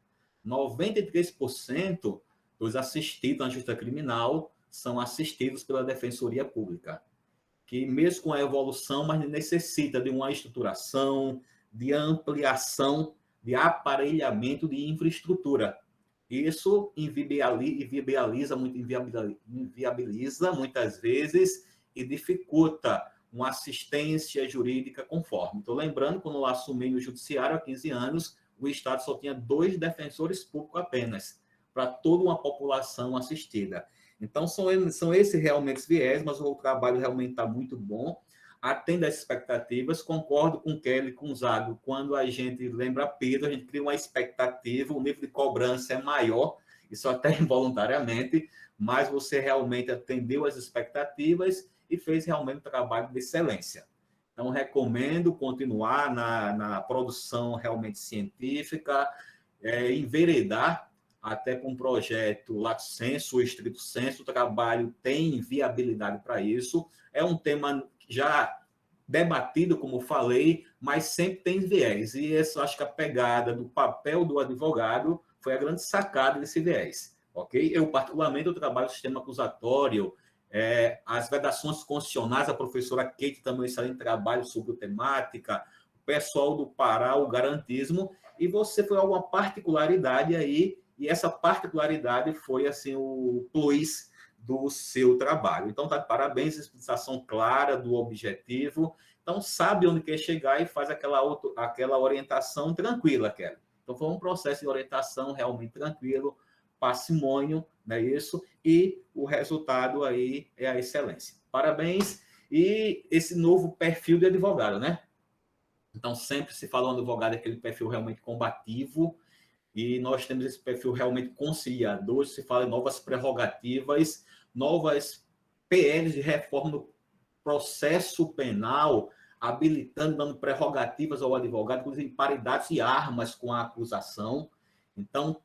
93% dos assistidos na justiça criminal são assistidos pela Defensoria Pública, que mesmo com a evolução, mas necessita de uma estruturação, de ampliação, de aparelhamento de infraestrutura. Isso inviabiliza muitas vezes e dificulta uma assistência jurídica conforme. Estou lembrando, quando eu assumi no judiciário há 15 anos, o Estado só tinha 2 defensores públicos apenas, para toda uma população assistida. Então, são esses realmente os viés, mas o trabalho realmente está muito bom. Atende às expectativas, concordo com Kelly, com o Zago, quando a gente lembra Pedro, a gente cria uma expectativa, o nível de cobrança é maior, isso até involuntariamente, mas você realmente atendeu às expectativas e fez realmente um trabalho de excelência. Então, recomendo continuar na produção realmente científica, enveredar até com o projeto lato sensu, estrito sensu, o trabalho tem viabilidade para isso. É um tema já debatido, como falei, mas sempre tem viés. E essa, acho que a pegada do papel do advogado foi a grande sacada desse viés. Ok? Eu, particularmente, eu trabalho no sistema acusatório, as vedações constitucionais, a professora Kate também excelente trabalho sobre temática, o pessoal do Pará, o garantismo, e você foi alguma particularidade aí, e essa particularidade foi assim o plus do seu trabalho. Então, tá de parabéns, explicação clara do objetivo. Então, sabe onde quer chegar e faz aquela orientação tranquila, Kelly. Então, foi um processo de orientação realmente tranquilo, parcimônio, não é isso? E o resultado aí é a excelência. Parabéns. E esse novo perfil de advogado, né? Então, sempre se fala um advogado, aquele perfil realmente combativo, e nós temos esse perfil realmente conciliador, se fala em novas prerrogativas, novas PLs de reforma do processo penal, habilitando, dando prerrogativas ao advogado, inclusive paridades de armas com a acusação. Então,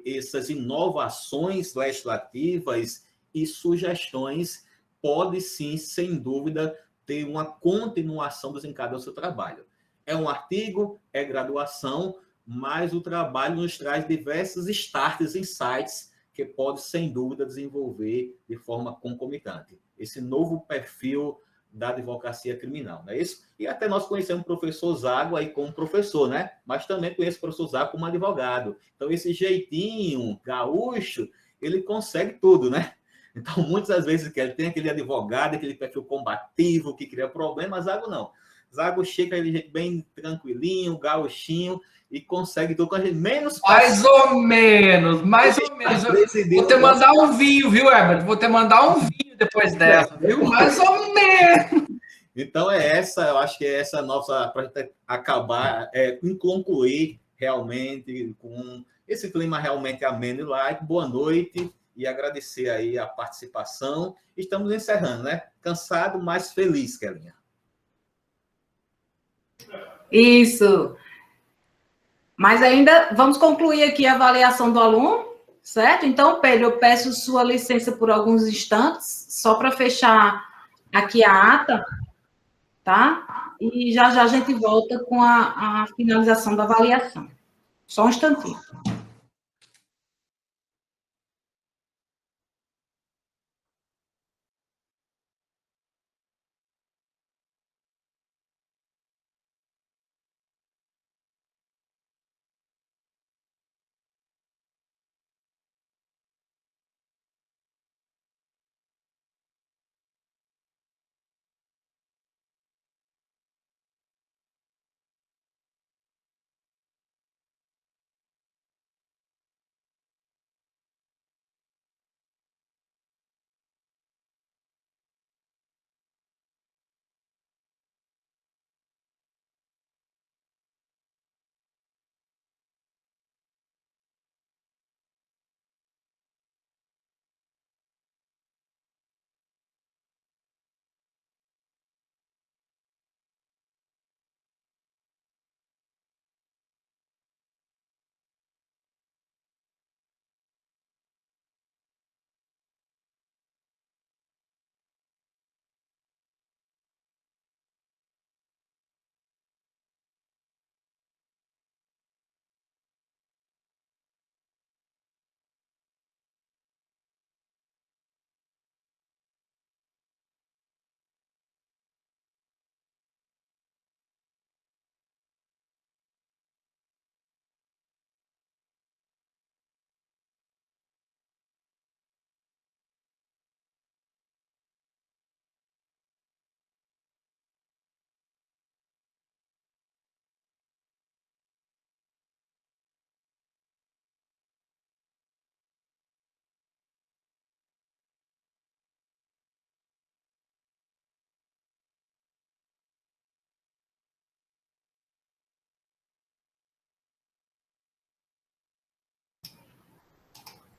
essas inovações legislativas e sugestões podem, sim, sem dúvida, ter uma continuação dos encadeados do seu trabalho. É um artigo, é graduação, mas o trabalho nos traz diversos starts, insights, que pode, sem dúvida, desenvolver de forma concomitante. Esse novo perfil da advocacia criminal, não é isso? E até nós conhecemos o professor Zago aí como professor, né? Mas também conheço o professor Zago como advogado. Então, esse jeitinho gaúcho, ele consegue tudo, né? Então, muitas vezes, ele tem aquele advogado, aquele perfil combativo, que cria problemas, Zago não. Zago chega aquele jeito bem tranquilinho, gauchinho, e consegue tudo com a gente. Menos mais ou menos. Vou te mandar um vinho, viu, Herbert? Vou te mandar um vinho depois dessa, viu? Mais ou menos. Então, eu acho que é essa nossa, para a gente acabar, concluir realmente com esse clima realmente ameno e light. Boa noite e agradecer aí a participação. Estamos encerrando, né? Cansado, mas feliz, Kelinha. Isso. Mas ainda vamos concluir aqui a avaliação do aluno, certo? Então, Pedro, eu peço sua licença por alguns instantes, só para fechar aqui a ata, tá? E já já a gente volta com a finalização da avaliação. Só um instantinho.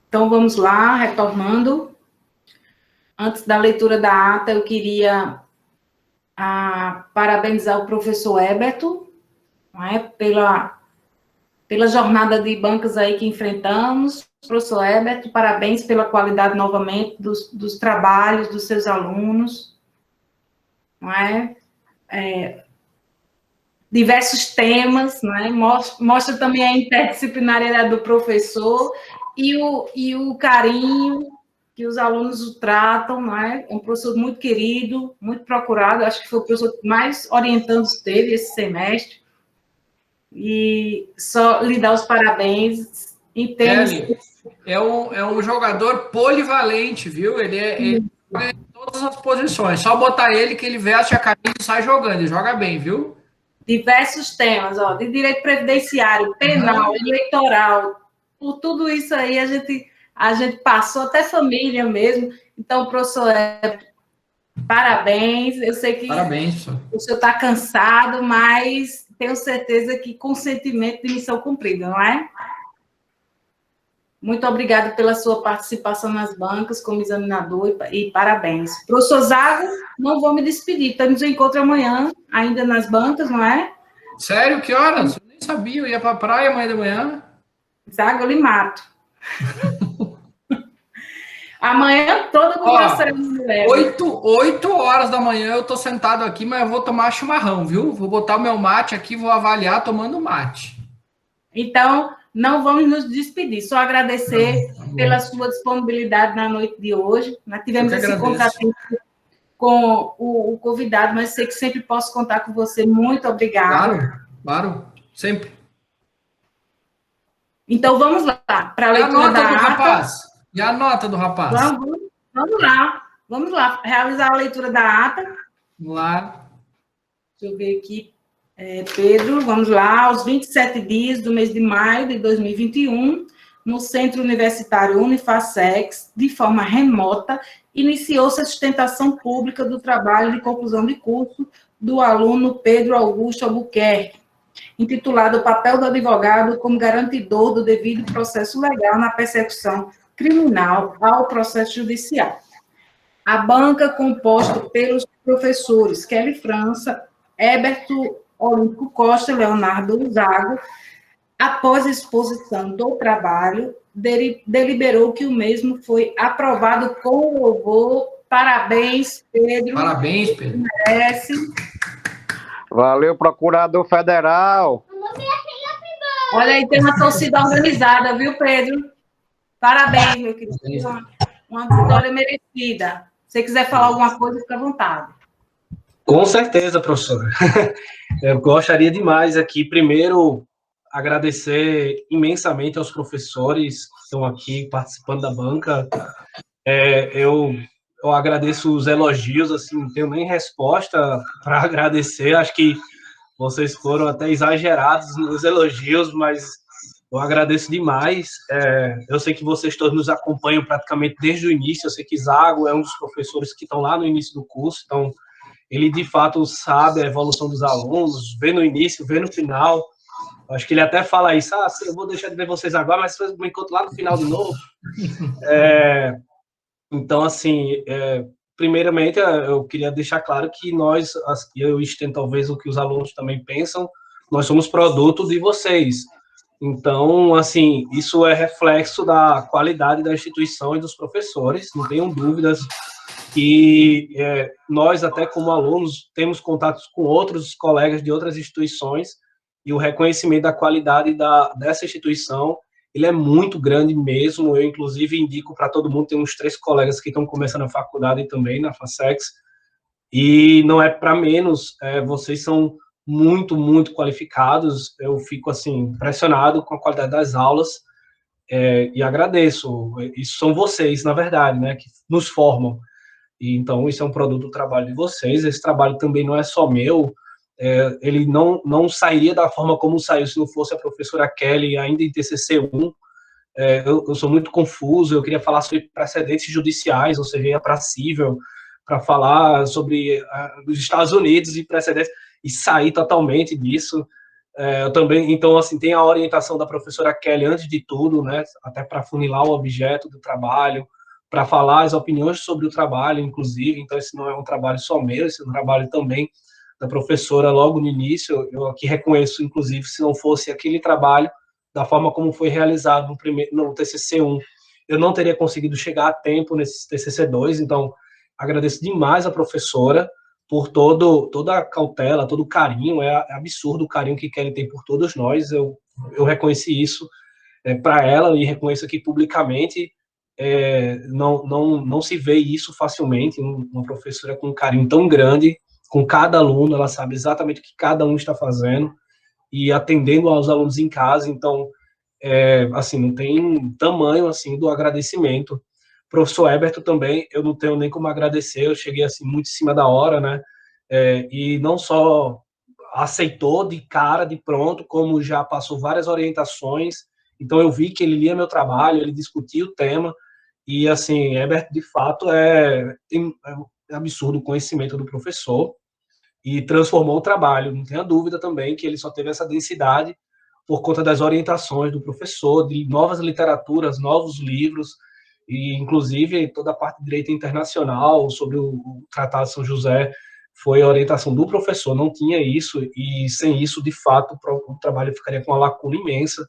Então, vamos lá, retornando. Antes da leitura da ata, eu queria parabenizar o professor Heberto, não é, pela pela jornada de bancas aí que enfrentamos. Professor Herbert, parabéns pela qualidade, novamente, dos trabalhos dos seus alunos. Não é? Diversos temas, não é? Mostra também a interdisciplinariedade do professor e o carinho que os alunos o tratam, não é? É um professor muito querido, muito procurado, acho que foi o professor que mais orientandos teve esse semestre, e só lhe dar os parabéns. Em termos... É um jogador polivalente, viu? Ele joga em todas as posições, só botar ele que ele veste a camisa e sai jogando, ele joga bem, viu? Diversos temas, ó, de direito previdenciário, penal, eleitoral, por tudo isso aí a gente passou, até família mesmo. Então, professor, parabéns. Eu sei que parabéns, o senhor está cansado, mas tenho certeza que com sentimento de missão cumprida, não é? Muito obrigada pela sua participação nas bancas como examinador e parabéns. Professor Zago, não vou me despedir, temos um encontro amanhã, ainda nas bancas, não é? Sério? Que horas? Eu nem sabia, eu ia para a praia amanhã de manhã. Zago, eu lhe mato. Amanhã toda com você. 8 horas da manhã eu tô sentado aqui, mas eu vou tomar chimarrão, viu? Vou botar o meu mate aqui, vou avaliar tomando mate. Então, não vamos nos despedir, só agradecer pela sua disponibilidade na noite de hoje. Nós tivemos esse contratempo com o convidado, mas sei que sempre posso contar com você. Muito obrigada. Claro, sempre. Então, vamos lá, para a leitura da ata. Rapaz? E a nota do rapaz? Vamos lá, realizar a leitura da ata. Vamos lá. Deixa eu ver aqui, Pedro, vamos lá. Aos 27 dias do mês de maio de 2021, no Centro Universitário Unifacex, de forma remota, iniciou-se a sustentação pública do trabalho de conclusão de curso do aluno Pedro Augusto Albuquerque, intitulado O papel do advogado como garantidor do devido processo legal na persecução criminal ao processo judicial. A banca, composta pelos professores Kelly França, Heberto Olímpico Costa e Leonardo Zago, após a exposição do trabalho, deliberou que o mesmo foi aprovado com louvor. Parabéns, Pedro. Parabéns, Pedro. Merece. Valeu, procurador federal. Olha aí, tem uma torcida organizada, viu, Pedro? Parabéns, meu querido. Uma vitória merecida. Se você quiser falar alguma coisa, fica à vontade. Com certeza, professora. Eu gostaria demais aqui, primeiro, agradecer imensamente aos professores que estão aqui participando da banca. Eu agradeço os elogios, assim, não tenho nem resposta para agradecer. Acho que vocês foram até exagerados nos elogios, mas eu agradeço demais. Eu sei que vocês todos nos acompanham praticamente desde o início. Eu sei que Zago é um dos professores que estão lá no início do curso, então ele, de fato, sabe a evolução dos alunos, vê no início, vê no final. Acho que ele até fala isso, eu vou deixar de ver vocês agora, mas eu me encontro lá no final de novo. Então, assim, primeiramente, eu queria deixar claro que nós, eu estendo talvez o que os alunos também pensam, nós somos produto de vocês. Então, assim, isso é reflexo da qualidade da instituição e dos professores, não tenham dúvidas. E nós, até como alunos, temos contatos com outros colegas de outras instituições e o reconhecimento da qualidade dessa instituição, ele é muito grande mesmo. Eu, inclusive, indico para todo mundo, tem uns 3 colegas que estão começando a faculdade também, na Facex, e não é para menos, vocês são muito, muito qualificados. Eu fico, assim, impressionado com a qualidade das aulas, e agradeço. Isso são vocês, na verdade, né, que nos formam. E, então, isso é um produto do trabalho de vocês. Esse trabalho também não é só meu, ele não sairia da forma como saiu se não fosse a professora Kelly, ainda em TCC1. Eu sou muito confuso, eu queria falar sobre precedentes judiciais, ou seja, é aprazível para falar sobre os Estados Unidos e precedentes, e sair totalmente disso. Eu também, então, assim, tem a orientação da professora Kelly antes de tudo, né, até para funilar o objeto do trabalho, para falar as opiniões sobre o trabalho, inclusive. Então, esse não é um trabalho só meu, esse é um trabalho também da professora logo no início. Eu aqui reconheço, inclusive, se não fosse aquele trabalho, da forma como foi realizado no TCC1, eu não teria conseguido chegar a tempo nesse TCC2, então agradeço demais a professora por toda a cautela, todo o carinho, é absurdo o carinho que Kelly tem por todos nós, eu reconheci isso para ela e reconheço aqui publicamente, não se vê isso facilmente, uma professora com um carinho tão grande, com cada aluno, ela sabe exatamente o que cada um está fazendo, e atendendo aos alunos em casa, então, assim, não tem tamanho, assim, do agradecimento. Professor Heberto também, eu não tenho nem como agradecer, eu cheguei, assim, muito em cima da hora, né, e não só aceitou de cara, de pronto, como já passou várias orientações, então eu vi que ele lia meu trabalho, ele discutia o tema, e, assim, Heberto, de fato, é absurdo o conhecimento do professor, e transformou o trabalho. Não tenha dúvida também que ele só teve essa densidade por conta das orientações do professor, de novas literaturas, novos livros, e inclusive toda a parte de direito internacional sobre o Tratado de São José foi a orientação do professor, não tinha isso, e sem isso, de fato, o trabalho ficaria com uma lacuna imensa.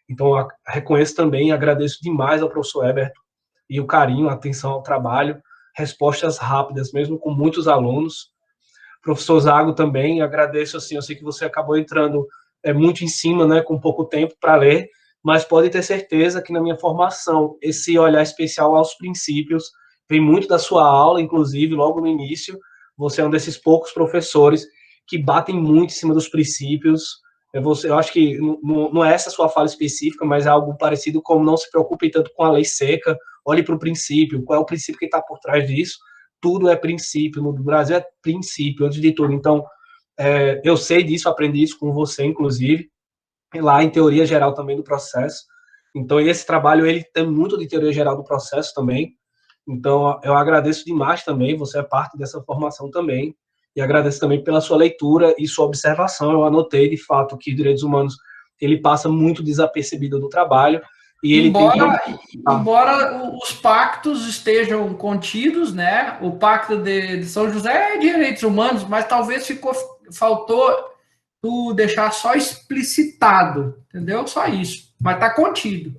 Então, reconheço também e agradeço demais ao professor Heberto e o carinho, a atenção ao trabalho, respostas rápidas, mesmo com muitos alunos. Professor Zago também, agradeço, assim, eu sei que você acabou entrando muito em cima, né, com pouco tempo para ler, mas pode ter certeza que na minha formação, esse olhar especial aos princípios vem muito da sua aula, inclusive, logo no início, você é um desses poucos professores que batem muito em cima dos princípios. Eu acho que não é essa a sua fala específica, mas é algo parecido como não se preocupe tanto com a lei seca, olhe para o princípio, qual é o princípio que está por trás disso. Tudo é princípio, no Brasil é princípio, antes de tudo. Então, eu sei disso, aprendi isso com você, inclusive, lá em teoria geral também do processo. Então, esse trabalho, ele tem muito de teoria geral do processo também. Então, eu agradeço demais também, você é parte dessa formação também, e agradeço também pela sua leitura e sua observação. Eu anotei, de fato, que direitos humanos, ele passa muito desapercebido do trabalho, e ele embora os pactos estejam contidos, né? O pacto de São José é de direitos humanos, mas talvez faltou tu deixar só explicitado, entendeu? Só isso, mas está contido.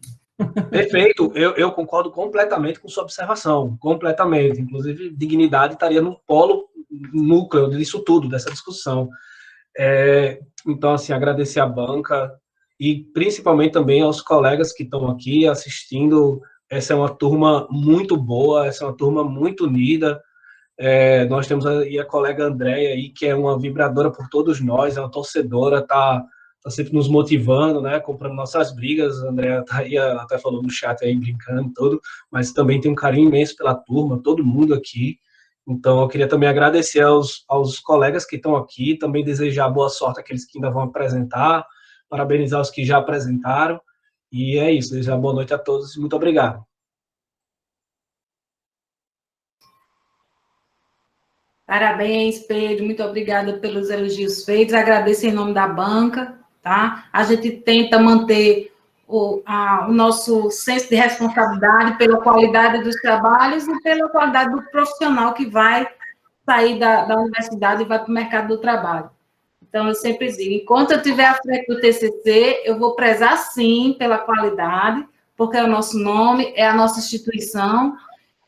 Perfeito, eu concordo completamente com sua observação, completamente. Inclusive, dignidade estaria no polo núcleo disso tudo, dessa discussão. Então, assim, agradecer à banca e principalmente também aos colegas que estão aqui assistindo. Essa é uma turma muito boa, essa é uma turma muito unida. Nós temos aí a colega Andréia aí, que é uma vibradora por todos nós, é uma torcedora, tá sempre nos motivando, né, comprando nossas brigas. A Andréia tá aí, até falou no chat aí, brincando tudo, mas também tem um carinho imenso pela turma, todo mundo aqui. Então, eu queria também agradecer aos colegas que estão aqui, também desejar boa sorte àqueles que ainda vão apresentar, parabenizar os que já apresentaram, e é isso, desejar boa noite a todos e muito obrigado. Parabéns, Pedro, muito obrigada pelos elogios feitos, agradeço em nome da banca, tá? A gente tenta manter o nosso senso de responsabilidade pela qualidade dos trabalhos e pela qualidade do profissional que vai sair da universidade e vai para o mercado do trabalho. Então, eu sempre digo, enquanto eu estiver à frente do TCC, eu vou prezar, sim, pela qualidade, porque é o nosso nome, é a nossa instituição,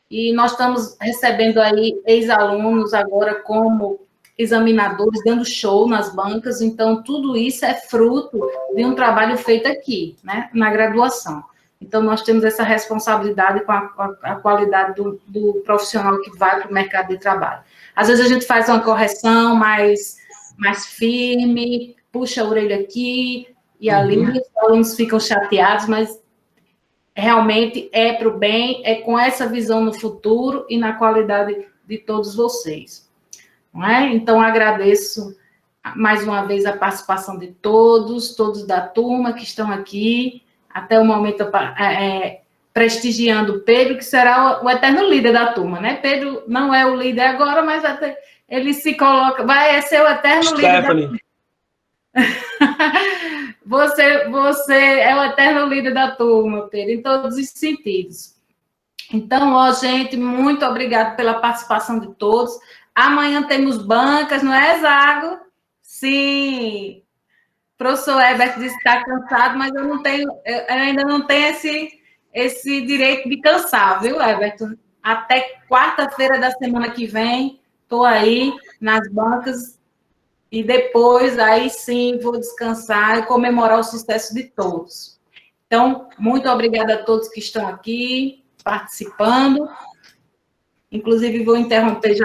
e nós estamos recebendo aí ex-alunos agora como examinadores, dando show nas bancas, então tudo isso é fruto de um trabalho feito aqui, né, na graduação. Então, nós temos essa responsabilidade com a qualidade do profissional que vai para o mercado de trabalho. Às vezes a gente faz uma correção mais firme, puxa a orelha aqui e ali, os alunos ficam chateados, mas realmente é para o bem, é com essa visão no futuro e na qualidade de todos vocês. Não é? Então, agradeço mais uma vez a participação de todos da turma que estão aqui, até o momento prestigiando o Pedro, que será o eterno líder da turma, né? Pedro não é o líder agora, mas até ele se coloca, vai ser o eterno líder da turma. Você é o eterno líder da turma, Pedro, em todos os sentidos. Então, gente, muito obrigada pela participação de todos. Amanhã temos bancas, não é, Zago? Sim. professor Herbert disse que está cansado, mas eu ainda não tenho esse direito de cansar, viu, Herbert? Até quarta-feira da semana que vem, estou aí nas bancas e depois, aí sim, vou descansar e comemorar o sucesso de todos. Então, muito obrigada a todos que estão aqui participando. Inclusive, vou interromper já